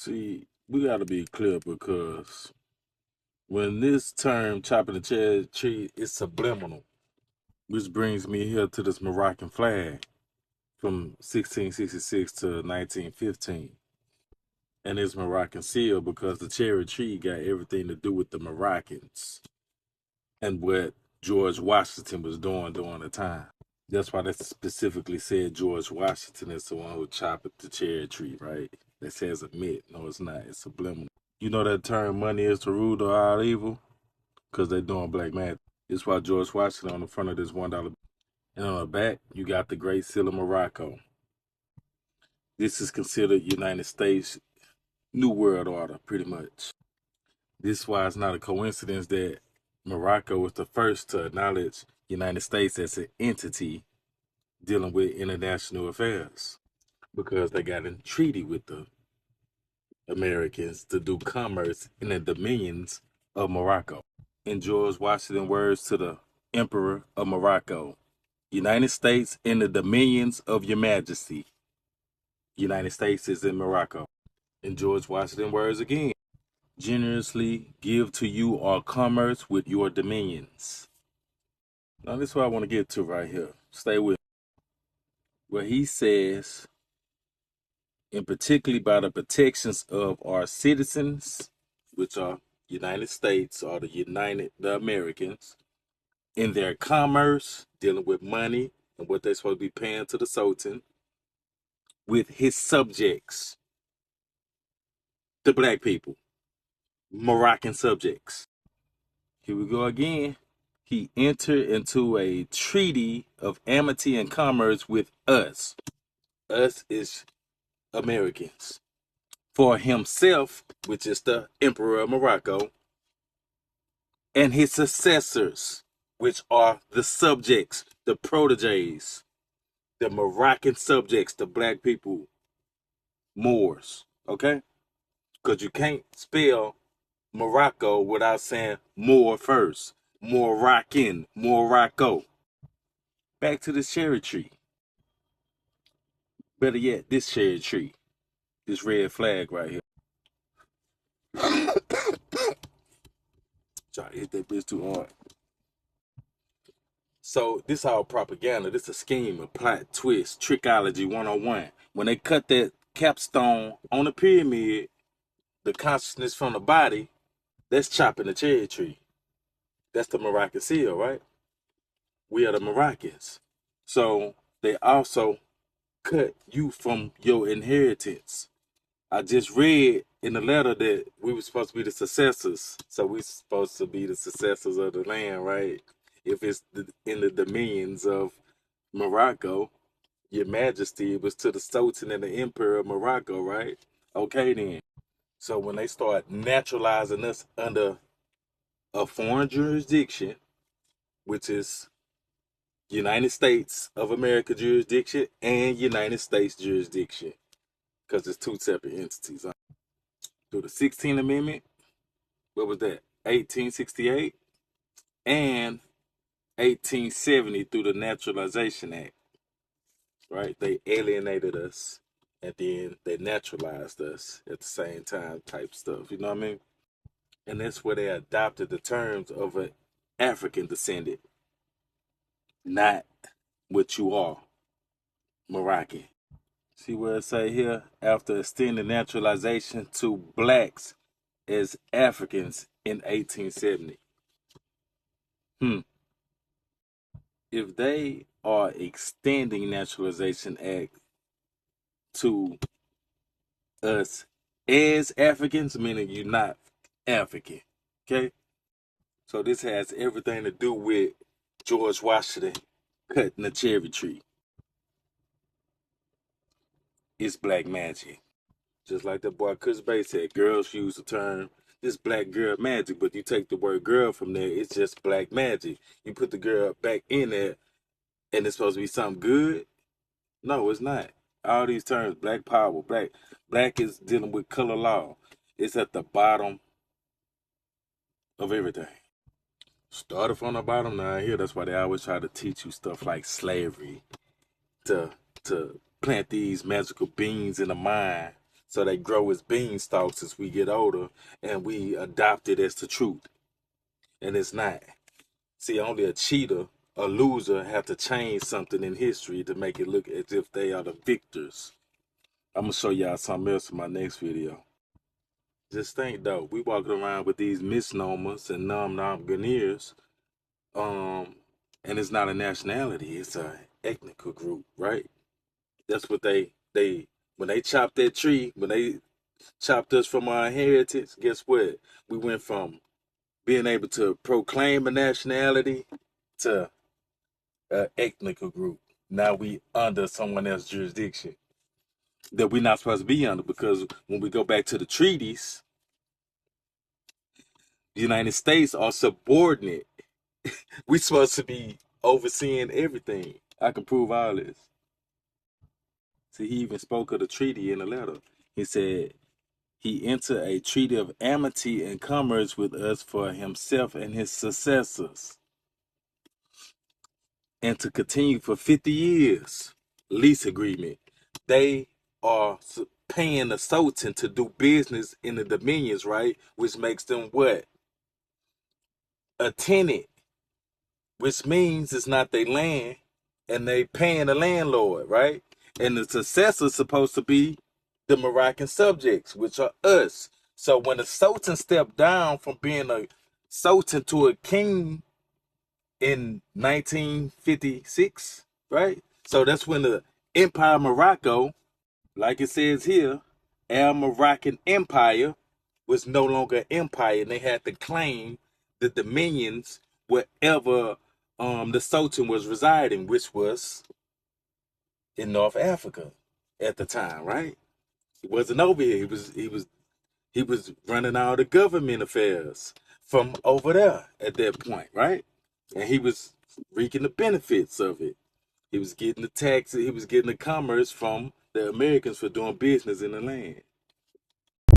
See, we got to be clear because when this term chopping the cherry tree is subliminal, which brings me here to this Moroccan flag from 1666 to 1915. And it's Moroccan seal because the cherry tree got everything to do with the Moroccans and what George Washington was doing during the time. That's why they specifically said George Washington is the one who chopped the cherry tree, right? That says admit. No, it's not. It's subliminal. You know that term money is the root of all evil? Because they're doing black magic. It's why George Washington on the front of this $1. And on the back, you got the Great Seal of Morocco. This is considered United States New World Order, pretty much. This is why it's not a coincidence that Morocco was the first to acknowledge United States as an entity dealing with international affairs. Because they got in treaty with the Americans to do commerce in the dominions of Morocco. In George Washington words to the Emperor of Morocco, United States in the dominions of your majesty. United States is in Morocco. In George Washington words again, generously give to you all commerce with your dominions. Now this is what I want to get to right here. Stay with me. Where he says, and particularly by the protections of our citizens, which are United States or the Americans, in their commerce, dealing with money and what they're supposed to be paying to the Sultan, with his subjects, the black people, Moroccan subjects. Here we go again. He entered into a treaty of amity and commerce with us. Us is Americans. For himself, which is the Emperor of Morocco, and his successors, which are the subjects, the proteges, the Moroccan subjects, the black people, Moors. Okay? Because you can't spell Morocco without saying Moor first. Moroccan, Morocco. Back to the cherry tree. Better yet, this cherry tree. This red flag right here. Try to hit that bitch too hard. So this all propaganda. This a scheme, a plot, twist, trickology 101. When they cut that capstone on the pyramid, the consciousness from the body, that's chopping the cherry tree. That's the Moroccan seal, right? We are the Moroccans. So they also cut you from your inheritance. I just read in the letter that we were supposed to be the successors. So we're supposed to be the successors of the land, right? If it's in the dominions of Morocco, your majesty, it was to the Sultan and the Emperor of Morocco, right? Okay then. So when they start naturalizing us under a foreign jurisdiction, which is United States of America jurisdiction and United States jurisdiction, because it's two separate entities. Through the 16th Amendment, what was that? 1868 and 1870 through the Naturalization Act, right? They alienated us and then they naturalized us at the same time type stuff, you know what I mean? And that's where they adopted the terms of an African descendant, not what you are, Moroccan. See where it say here, after extending naturalization to blacks as Africans in 1870. If they are extending naturalization act to us as Africans, meaning you're not African, okay? So this has everything to do with George Washington cutting the cherry tree. It's black magic. Just like that boy Chris Bay said, girls use the term, this black girl magic, but you take the word girl from there, it's just black magic. You put the girl back in there, and it's supposed to be something good? No, it's not. All these terms, black power, black is dealing with color law. It's at the bottom of everything. Started from the bottom now here. That's why they always try to teach you stuff like slavery to plant these magical beans in the mind So they grow as beanstalks as we get older, and we adopt it as the truth. And it's not. See, only a cheater, a loser, have to change something in history to make it look as if they are the victors. I'm going to show y'all something else in my next video. Just think, though, we walking around with these misnomers and nom-nom-ganeers, and it's not a nationality, it's a ethnical group, right? That's what when they chopped that tree, when they chopped us from our heritage, guess what? We went from being able to proclaim a nationality to an ethnical group. Now we under someone else's jurisdiction that we're not supposed to be under, because when we go back to the treaties, the United States are subordinate. We supposed to be overseeing everything. I can prove all this. See, he even spoke of the treaty in a letter. He said he entered a treaty of amity and commerce with us for himself and his successors, and to continue for 50 years. Lease agreement. They are paying the Sultan to do business in the dominions, right? Which makes them what? A tenant, which means it's not their land, and they paying the landlord, right? And the successor's supposed to be the Moroccan subjects, which are us. So when the Sultan stepped down from being a Sultan to a king in 1956, right? So that's when the Empire of Morocco, like it says here, Al Moroccan Empire was no longer empire, and they had to claim the dominions wherever the Sultan was residing, which was in North Africa at the time, right? He wasn't over here. He was running all the government affairs from over there at that point, right? And he was reaping the benefits of it. He was getting the taxes, he was getting the commerce from the Americans for doing business in the land.